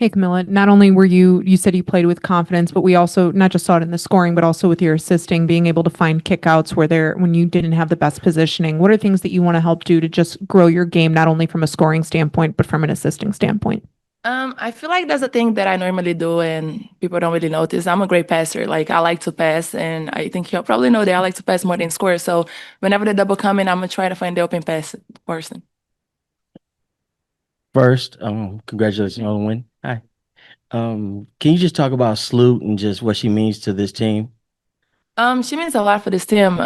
Hey, Camilla, not only were you said you played with confidence, but we also not just saw it in the scoring, but also with your assisting, being able to find kickouts when you didn't have the best positioning. What are things that you want to help do to just grow your game, not only from a scoring standpoint, but from an assisting standpoint? I feel like that's a thing that I normally do and people don't really notice. I'm a great passer. Like I like to pass and I think you'll probably know that I like to pass more than score. So whenever the double come in, I'm gonna try to find the open pass person. First, congratulations on the win. Hi. Can you just talk about Sloot and just what she means to this team? She means a lot for this team.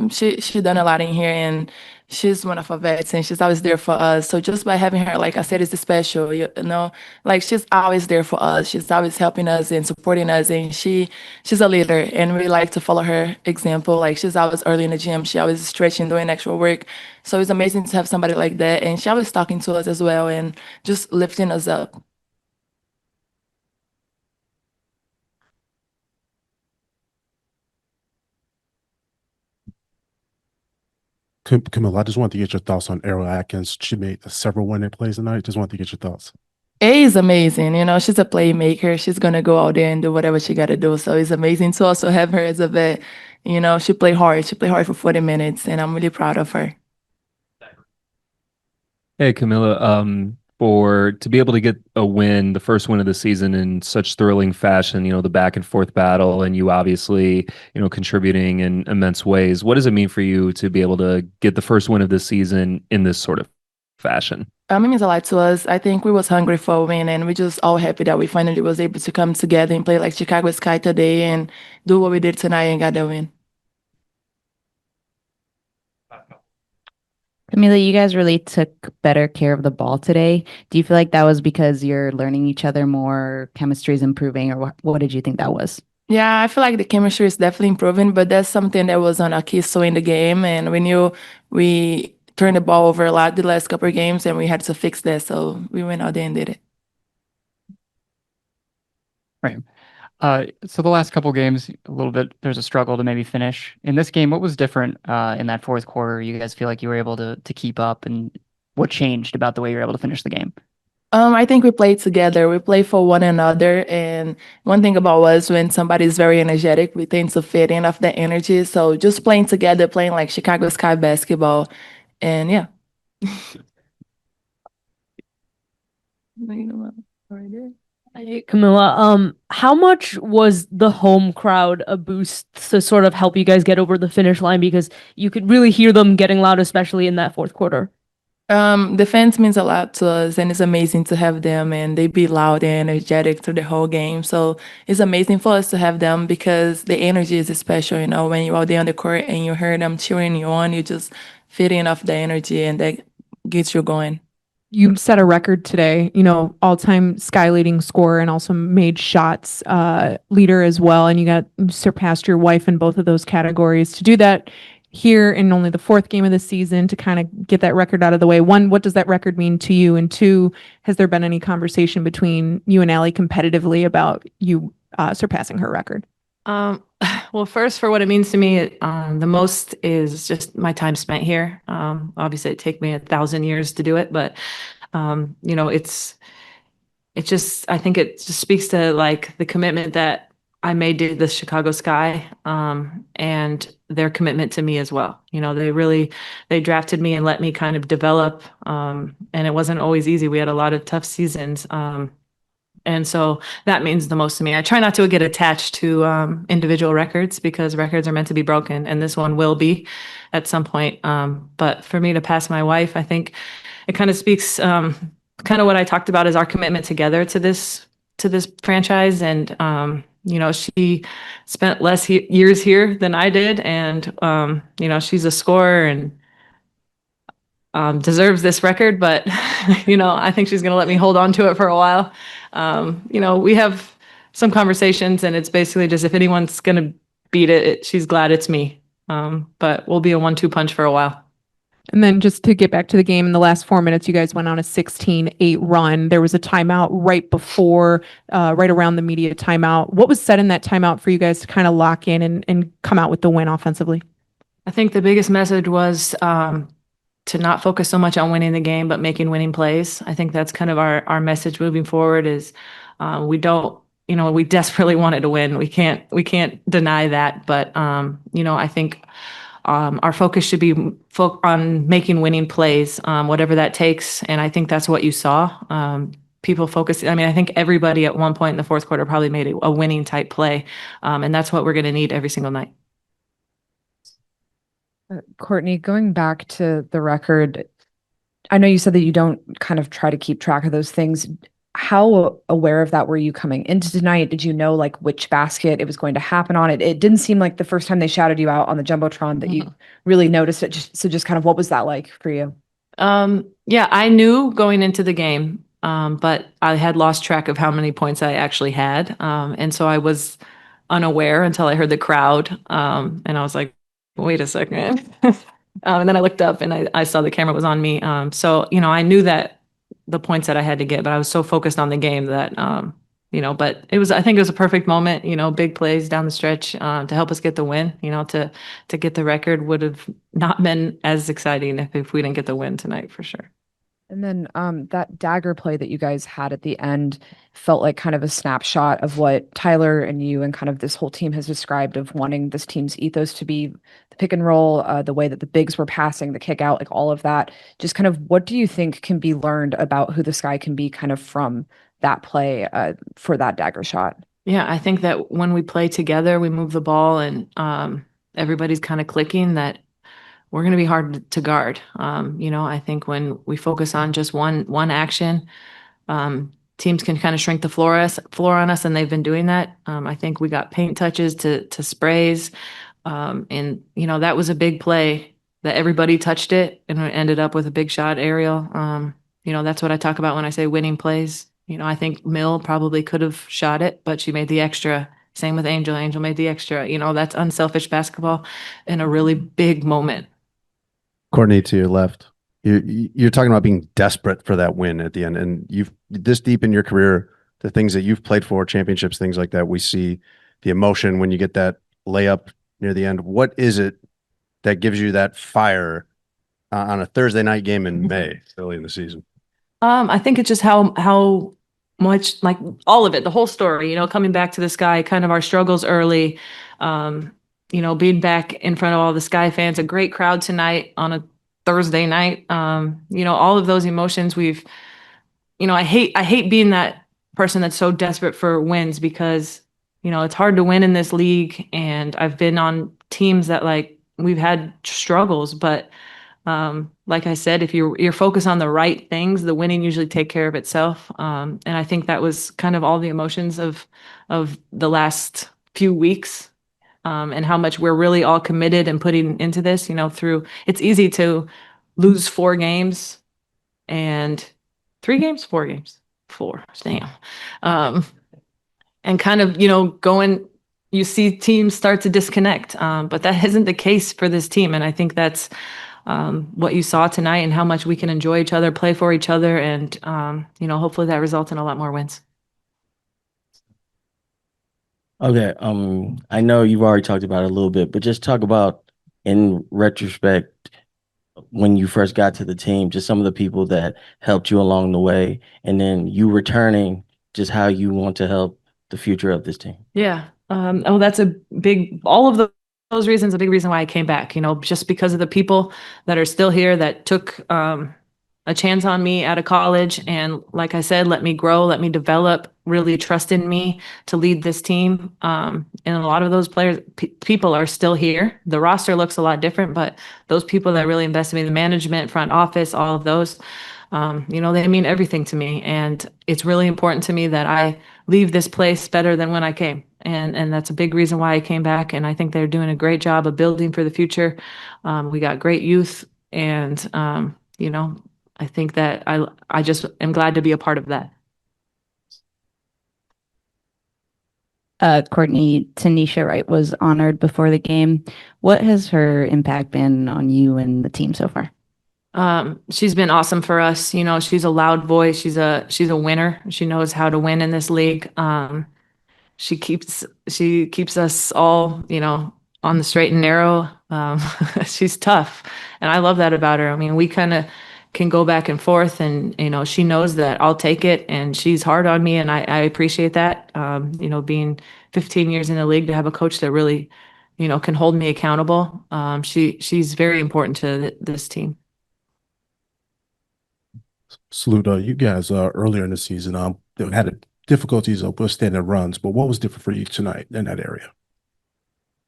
She done a lot in here, and she's one of our vets, and she's always there for us. So just by having her, like I said, is special. You know, like she's always there for us. She's always helping us and supporting us, and she's a leader, and we like to follow her example. Like she's always early in the gym. She always is stretching, doing extra work. So it's amazing to have somebody like that, and she always talking to us as well, and just lifting us up. Camilla, I just wanted to get your thoughts on Errol Atkins. She made several winning plays tonight. Just wanted to get your thoughts. A is amazing. You know, she's a playmaker. She's gonna go out there and do whatever she gotta do. So it's amazing to also have her as a vet. You know, she played hard. She played hard for 40 minutes, and I'm really proud of her. Hey, Camilla, for to be able to get a win, the first win of the season in such thrilling fashion, the back and forth battle, and you obviously, contributing in immense ways. What does it mean for you to be able to get the first win of the season in this sort of fashion? It means a lot to us. I think we was hungry for a win, and we just all happy that we finally was able to come together and play like Chicago Sky today and do what we did tonight and got the win. Camila, you guys really took better care of the ball today. Do you feel like that was because you're learning each other more, chemistry is improving, or what did you think that was? Yeah, I feel like the chemistry is definitely improving, but that's something that was on our key so in the game, and we knew we turned the ball over a lot the last couple of games, and we had to fix that. So we went out there and did it. Right. So the last couple games, a little bit, there's a struggle to maybe finish. In this game, what was different in that fourth quarter? You guys feel like you were able to keep up, and what changed about the way you were able to finish the game? I think we played together. We play for one another. And one thing about us, when somebody's very energetic, we tend to fit in off that energy. So just playing together, playing like Chicago Sky basketball. And yeah. Hey, Camilla, how much was the home crowd a boost to sort of help you guys get over the finish line? Because you could really hear them getting loud, especially in that fourth quarter. The fans means a lot to us, and it's amazing to have them, and they be loud and energetic through the whole game. So it's amazing for us to have them because the energy is special. You know, when you're out there on the court and you hear them cheering you on, you just feeding off the energy, and that gets you going. You set a record today, all-time Sky leading scorer and also made shots leader as well. And you surpassed your wife in both of those categories. To do that here in only the fourth game of the season, to kind of get that record out of the way. One, what does that record mean to you? And two, has there been any conversation between you and Allie competitively about you surpassing her record? Well, first, for what it means to me, the most is just my time spent here. Obviously, it take me 1,000 years to do it, but it just I think it just speaks to like the commitment that I made to the Chicago Sky, and their commitment to me as well. They drafted me and let me kind of develop, and it wasn't always easy. We had a lot of tough seasons. And so that means the most to me. I try not to get attached to individual records because records are meant to be broken, and this one will be at some point. But for me to pass my wife, I think it kind of speaks kind of what I talked about is our commitment together to this franchise. And she spent less years here than I did, and she's a scorer and deserves this record, but I think she's going to let me hold on to it for a while. We have some conversations, and it's basically just if anyone's going to beat it, she's glad it's me. But we'll be a 1-2 punch for a while. And then just to get back to the game, in the last 4 minutes, you guys went on a 16-8 run. There was a timeout right before, right around the media timeout. What was said in that timeout for you guys to kind of lock in and come out with the win offensively? I think the biggest message was to not focus so much on winning the game, but making winning plays. I think that's kind of our message moving forward is We don't, we desperately wanted to win. We can't deny that. But I think our focus should be on making winning plays, whatever that takes. And I think that's what you saw. People focus. I mean, I think everybody at one point in the fourth quarter probably made a winning type play. And that's what we're going to need every single night. Courtney, going back to the record, I know you said that you don't kind of try to keep track of those things. How aware of that were you coming into tonight? Did you know like which basket it was going to happen on? It didn't seem like the first time they shouted you out on the Jumbotron that you really noticed it. Just kind of what was that like for you? Yeah, I knew going into the game, but I had lost track of how many points I actually had. And so I was unaware until I heard the crowd. And I was like, wait a second. And then I looked up and I saw the camera was on me. So, I knew that the points that I had to get, but I was so focused on the game that, but I think it was a perfect moment, big plays down the stretch to help us get the win, to get the record would have not been as exciting if we didn't get the win tonight for sure. And then that dagger play that you guys had at the end felt like kind of a snapshot of what Tyler and you and kind of this whole team has described of wanting this team's ethos to be the pick and roll, the way that the bigs were passing, the kick out, like all of that. Just kind of what do you think can be learned about who the Sky can be kind of from that play for that dagger shot? Yeah, I think that when we play together, we move the ball and everybody's kind of clicking that we're going to be hard to guard. I think when we focus on just one action, teams can kind of shrink the floor on us, and they've been doing that. I think we got paint touches to sprays, and that was a big play that everybody touched it, and it ended up with a big shot aerial. That's what I talk about when I say winning plays. I think Mill probably could have shot it, but she made the extra. Same with Angel. Angel made the extra. That's unselfish basketball in a really big moment. Courtney, to your left, you're talking about being desperate for that win at the end, and you've this deep in your career, the things that you've played for, championships, things like that. We see the emotion when you get that layup near the end. What is it that gives you that fire on a Thursday night game in May, early in the season? I think it's just how much, like all of it, the whole story. Coming back to the Sky, kind of our struggles early. Being back in front of all the Sky fans, a great crowd tonight on a Thursday night. All of those emotions I hate being that person that's so desperate for wins because, it's hard to win in this league. And I've been on teams that we've had struggles, but like I said, if you're focused on the right things, the winning usually take care of itself. And I think that was kind of all the emotions of the last few weeks. And how much we're really all committed and putting into this, it's easy to lose 4 games and 3 games, 4 games, 4, damn. And kind of, you see teams start to disconnect, but that isn't the case for this team. And I think that's what you saw tonight and how much we can enjoy each other, play for each other. And, hopefully that results in a lot more wins. Okay, I know you've already talked about it a little bit, but just talk about in retrospect when you first got to the team, just some of the people that helped you along the way, and then you returning, just how you want to help the future of this team. Yeah. That's all of those reasons, a big reason why I came back, just because of the people that are still here that took a chance on me out of college. And like I said, let me grow, let me develop, really trust in me to lead this team. And a lot of those people are still here. The roster looks a lot different, but those people that really invested in me, the management, front office, all of those, they mean everything to me. And it's really important to me that I leave this place better than when I came. And that's a big reason why I came back. And I think they're doing a great job of building for the future. We got great youth and, I think that I just am glad to be a part of that. Courtney, Tanisha Wright was honored before the game. What has her impact been on you and the team so far? She's been awesome for us. She's a loud voice. She's a winner. She knows how to win in this league. She keeps us all, on the straight and narrow. She's tough. And I love that about her. I mean, we kind of can go back and forth, and she knows that I'll take it, and she's hard on me, and I appreciate that. Being 15 years in the league, to have a coach that really can hold me accountable. She's very important to this team. Salute, you guys earlier in the season had difficulties of withstanding runs, but what was different for you tonight in that area?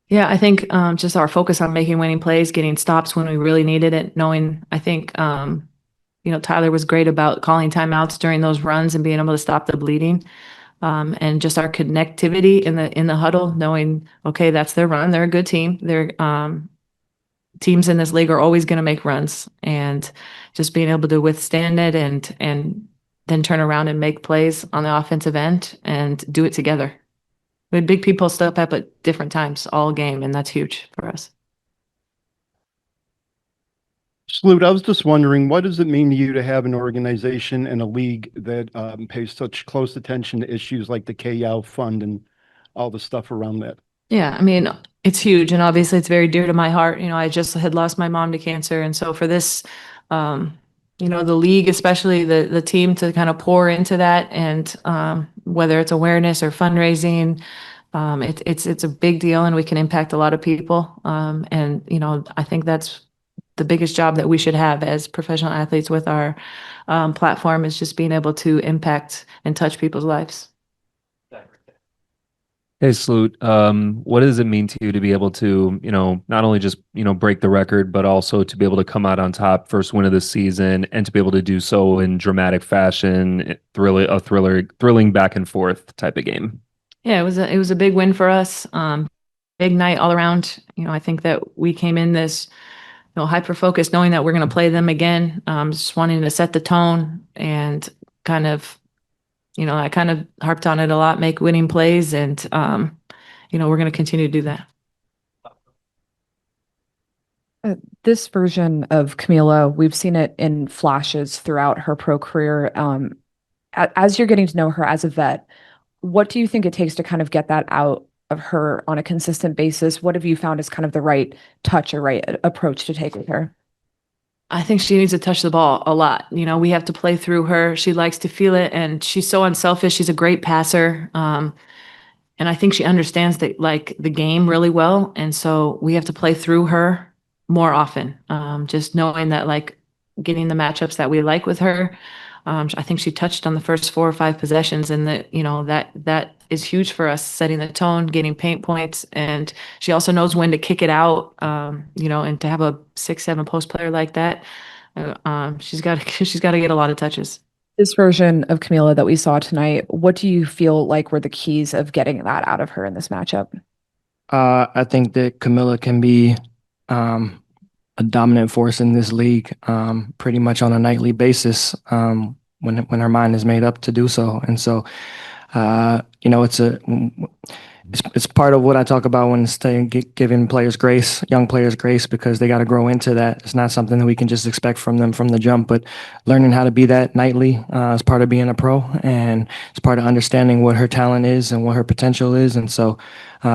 Yeah, I think just our focus on making winning plays, getting stops when we really needed it, knowing I think Tyler was great about calling timeouts during those runs and being able to stop the bleeding. And just our connectivity in the huddle, knowing, okay, that's their run. They're a good team. They're teams in this league are always going to make runs, and just being able to withstand it and then turn around and make plays on the offensive end and do it together. We had big people step up at different times all game, and that's huge for us. Sloot, I was just wondering, what does it mean to you to have an organization and a league that pays such close attention to issues like the KYAL fund and all the stuff around that? Yeah, I mean, it's huge, and obviously it's very dear to my heart. I just had lost my mom to cancer, and so for this, the league, especially the team, to kind of pour into that, and whether it's awareness or fundraising, it's a big deal, and we can impact a lot of people. And I think that's the biggest job that we should have as professional athletes with our platform, is just being able to impact and touch people's lives. Hey, Sloot, what does it mean to you to be able to, not only just, break the record, but also to be able to come out on top, first win of the season, and to be able to do so in dramatic fashion, thrilling back and forth type of game? Yeah, it was a big win for us. Big night all around. I think that we came in this hyper focused, knowing that we're going to play them again, just wanting to set the tone, and kind of, I kind of harped on it a lot, make winning plays, and, we're going to continue to do that. This version of Kamilla, we've seen it in flashes throughout her pro career. As you're getting to know her as a vet, what do you think it takes to kind of get that out of her on a consistent basis? What have you found is kind of the right touch or right approach to take with her? I think she needs to touch the ball a lot. We have to play through her. She likes to feel it, and she's so unselfish. She's a great passer. And I think she understands the game really well. And so we have to play through her more often. Just knowing that, getting the matchups that we like with her. I think she touched on the first 4 or 5 possessions, and that is huge for us, setting the tone, getting paint points, and she also knows when to kick it out. And to have a 6-7 post player like that, she's got to get a lot of touches. This version of Kamilla that we saw tonight, what do you feel like were the keys of getting that out of her in this matchup? I think that Kamilla can be a dominant force in this league, pretty much on a nightly basis, when her mind is made up to do so. And so, it's part of what I talk about when giving players grace, young players grace, because they got to grow into that. It's not something that we can just expect from them from the jump, but learning how to be that nightly is part of being a pro, and it's part of understanding what her talent is and what her potential is. And so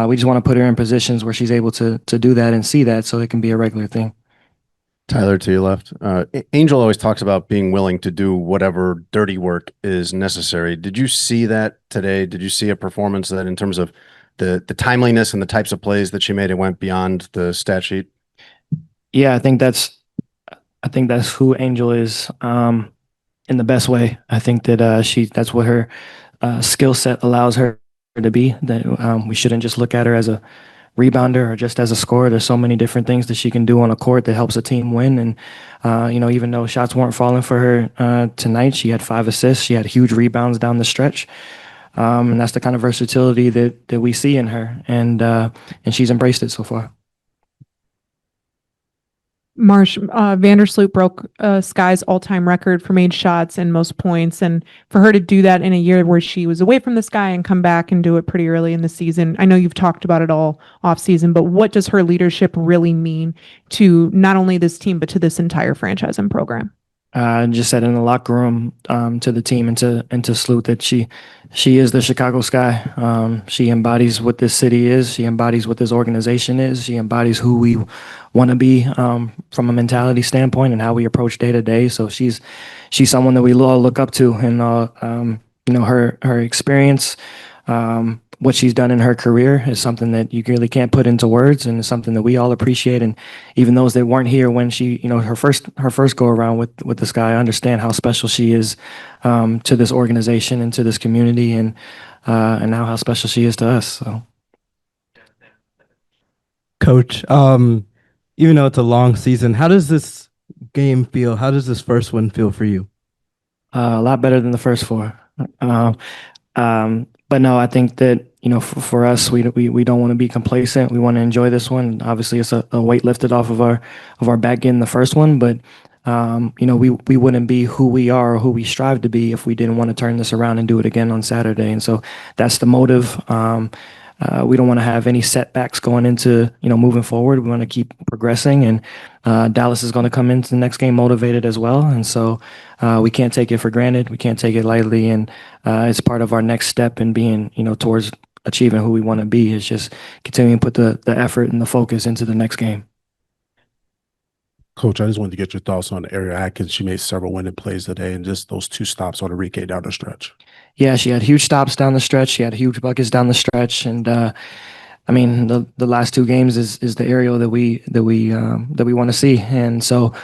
we just want to put her in positions where she's able to do that and see that, so it can be a regular thing. Tyler, to your left. Angel always talks about being willing to do whatever dirty work is necessary. Did you see that today? Did you see a performance that, in terms of the timeliness and the types of plays that she made, it went beyond the stat sheet? Yeah, I think that's who Angel is, in the best way. I think that that's what her skill set allows her to be. That we shouldn't just look at her as a rebounder or just as a scorer. There's so many different things that she can do on a court that helps a team win. And even though shots weren't falling for her tonight, she had 5 assists. She had huge rebounds down the stretch. And that's the kind of versatility that we see in her, and she's embraced it so far. Marsh, Vandersloot broke Sky's all-time record for made shots and most points, and for her to do that in a year where she was away from the Sky and come back and do it pretty early in the season. I know you've talked about it all off season, but what does her leadership really mean to not only this team, but to this entire franchise and program? just said in the locker room to the team and to Sloot that she is the Chicago Sky. She embodies what this city is. She embodies what this organization is. She embodies who we want to be from a mentality standpoint and how we approach day to day. So she's someone that we all look up to, and her experience. What she's done in her career is something that you really can't put into words, and it's something that we all appreciate. And even those that weren't here when she, her first go around with the Sky, understand how special she is to this organization and to this community, and now how special she is to us. So, Coach, even though it's a long season, how does this game feel? How does this first one feel for you? a lot better than the first four. But no, I think that for us, we don't want to be complacent. We want to enjoy this one. Obviously, it's a weight lifted off of our back in the first one, but we wouldn't be who we are or who we strive to be if we didn't want to turn this around and do it again on Saturday. And so that's the motive. We don't want to have any setbacks going into moving forward. We want to keep progressing, and Dallas is going to come into the next game motivated as well. And so we can't take it for granted. We can't take it lightly, and it's part of our next step in being towards achieving who we want to be. Is just continuing to put the effort and the focus into the next game. Coach, I just wanted to get your thoughts on Ariel Atkins. She made several winning plays today, and just those 2 stops on Enrique down the stretch. Yeah, she had huge stops down the stretch. She had huge buckets down the stretch, and I mean the last 2 games is the Ariel that we want to see, and so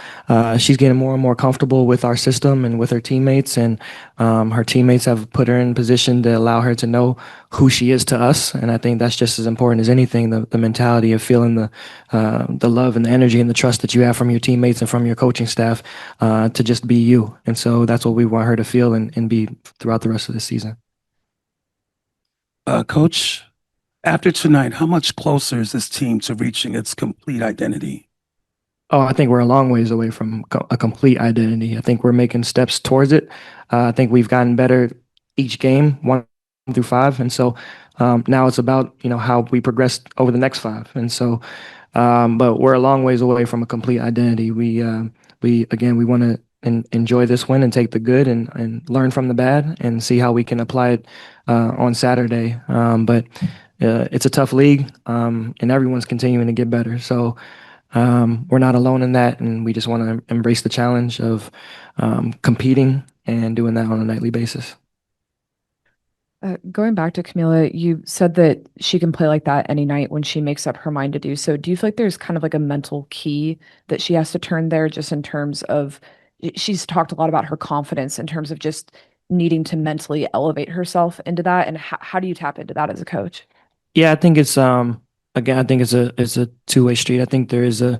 she's getting more and more comfortable with our system and with her teammates, and her teammates have put her in position to allow her to know who she is to us, and I think that's just as important as anything. The mentality of feeling the love and the energy and the trust that you have from your teammates and from your coaching staff to just be you, and so that's what we want her to feel and be throughout the rest of the season. Coach, after tonight, how much closer is this team to reaching its complete identity? Oh, I think we're a long ways away from a complete identity. I think we're making steps towards it. I think we've gotten better each game, 1 through 5, and so now it's about how we progress over the next 5. And so, but we're a long ways away from a complete identity. We want to enjoy this win and take the good and learn from the bad and see how we can apply it on Saturday. But it's a tough league, and everyone's continuing to get better. So we're not alone in that, and we just want to embrace the challenge of competing and doing that on a nightly basis. Going back to Kamilla, you said that she can play like that any night when she makes up her mind to do so. Do you feel like there's kind of like a mental key that she has to turn there, just in terms of, she's talked a lot about her confidence in terms of just needing to mentally elevate herself into that, and how do you tap into that as a coach? Yeah, I think it's again, I think it's a two-way street. I think there is a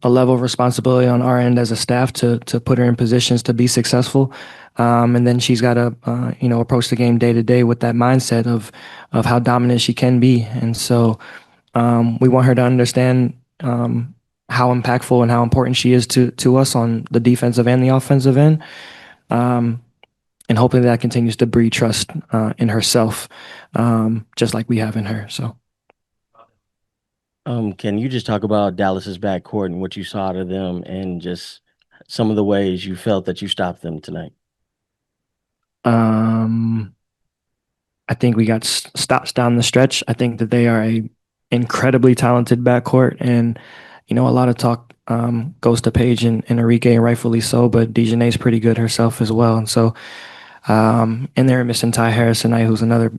level of responsibility on our end as a staff to put her in positions to be successful, and then she's got to approach the game day to day with that mindset of how dominant she can be. And so we want her to understand how impactful and how important she is to us on the defensive and the offensive end. And hopefully that continues to breed trust in herself, just like we have in her. So, can you just talk about Dallas's backcourt and what you saw out of them, and just some of the ways you felt that you stopped them tonight? I think we got stops down the stretch. I think that they are a incredibly talented backcourt, and a lot of talk goes to Paige and Enrique, and rightfully so, but Dejanay's pretty good herself as well. And so, and they're missing Ty Harris tonight, who's another,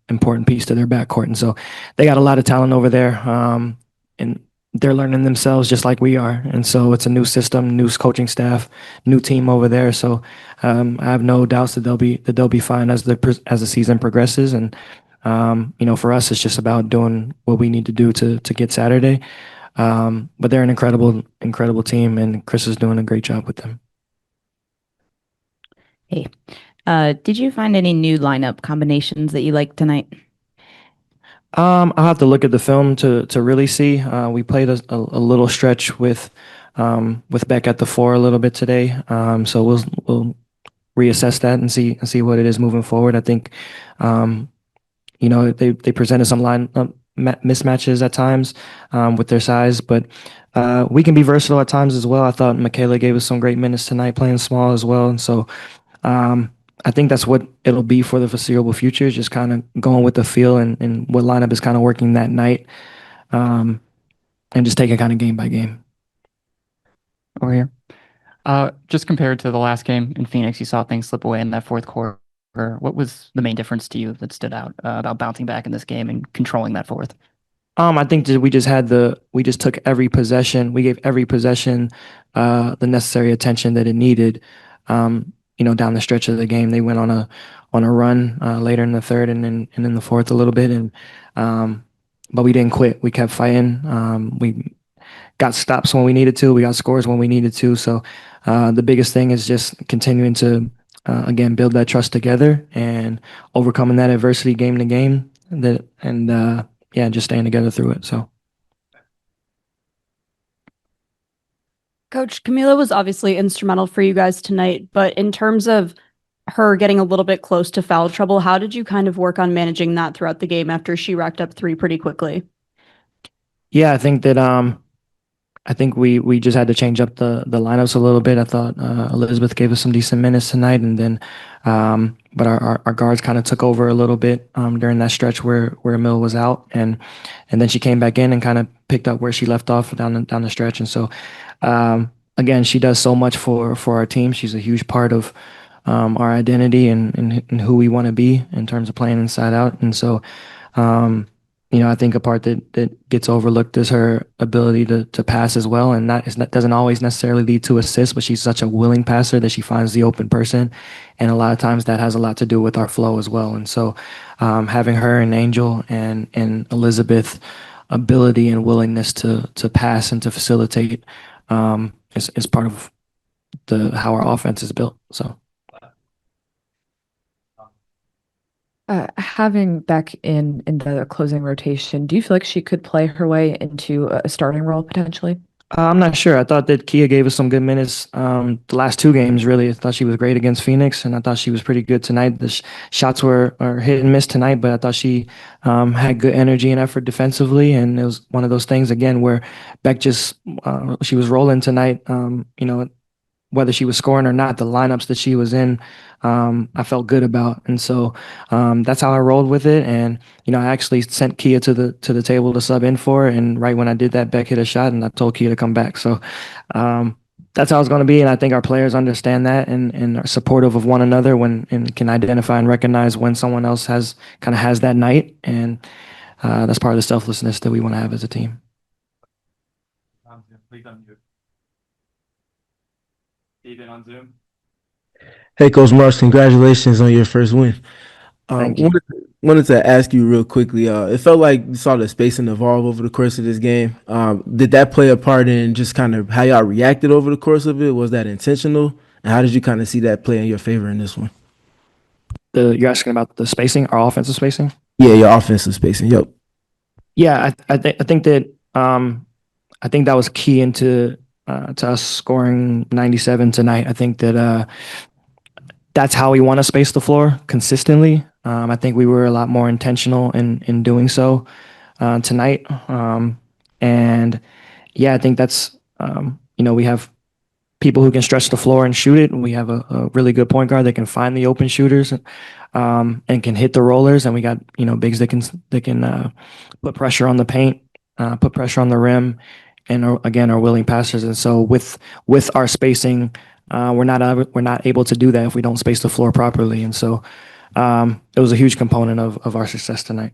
important piece to their backcourt. And so they got a lot of talent over there, and they're learning themselves just like we are. And so it's a new system, new coaching staff, new team over there. So I have no doubts that they'll be fine as the season progresses. And for us, it's just about doing what we need to do to get Saturday. But they're an incredible team, and Chris is doing a great job with them. Hey, did you find any new lineup combinations that you liked tonight? I'll have to look at the film to really see. We played a little stretch with Beck at the 4 a little bit today. So we'll reassess that and see what it is moving forward. I think they presented some mismatches at times with their size, but we can be versatile at times as well. I thought Michaela gave us some great minutes tonight playing small as well. And so I think that's what it'll be for the foreseeable future, just kind of going with the feel and what lineup is kind of working that night, and just take it kind of game by game. Over here. Just compared to the last game in Phoenix, you saw things slip away in that fourth quarter. What was the main difference to you that stood out about bouncing back in this game and controlling that fourth? I think that we just took every possession. We gave every possession the necessary attention that it needed. Down the stretch of the game, they went on a run later in the third and in the fourth a little bit, but we didn't quit. We kept fighting. We got stops when we needed to. We got scores when we needed to. So the biggest thing is just continuing to again build that trust together and overcoming that adversity game to game. Just staying together through it. So. Coach, Kamilla was obviously instrumental for you guys tonight, but in terms of her getting a little bit close to foul trouble, how did you kind of work on managing that throughout the game after she racked up 3 pretty quickly? Yeah, I think that we just had to change up the lineups a little bit. I thought Elizabeth gave us some decent minutes tonight, and then but our guards kind of took over a little bit during that stretch where Mill was out, and then she came back in and kind of picked up where she left off down the stretch. And so again, she does so much for our team. She's a huge part of our identity and who we want to be in terms of playing inside out. And so I think a part that gets overlooked is her ability to pass as well, and that doesn't always necessarily lead to assists, but she's such a willing passer that she finds the open person, and a lot of times that has a lot to do with our flow as well. And so having her and Angel and Elizabeth ability and willingness to pass and to facilitate is part of how our offense is built. So. Having Beck in the closing rotation, do you feel like she could play her way into a starting role potentially? I'm not sure. I thought that Kia gave us some good minutes the last 2 games, really. I thought she was great against Phoenix, and I thought she was pretty good tonight. The shots were hit and miss tonight, but I thought she had good energy and effort defensively, and it was one of those things, again, where Beck she was rolling tonight. Whether she was scoring or not, the lineups that she was in, I felt good about. And so that's how I rolled with it. And, I actually sent Kia to the table to sub in for it. And right when I did that, Beck hit a shot and I told Kia to come back. So that's how it's going to be. And I think our players understand that and are supportive of one another and can identify and recognize when someone else has that night. And that's part of the selflessness that we want to have as a team. Steven on Zoom. Hey, Coach Marsh, congratulations on your first win. Thank you. Wanted to ask you real quickly. It felt like you saw the spacing evolve over the course of this game. Did that play a part in just kind of how y'all reacted over the course of it? Was that intentional? And how did you kind of see that play in your favor in this one? You're asking about the spacing, our offensive spacing? Yeah, your offensive spacing. Yep. Yeah, I think that was key to us scoring 97 tonight. I think that that's how we want to space the floor consistently. I think we were a lot more intentional in doing so tonight. And yeah, I think that's, we have people who can stretch the floor and shoot it. And we have a really good point guard that can find the open shooters and can hit the rollers. And we got, bigs that can put pressure on the paint, put pressure on the rim, and again, are willing passers. And so with our spacing, we're not able to do that if we don't space the floor properly. And so it was a huge component of our success tonight.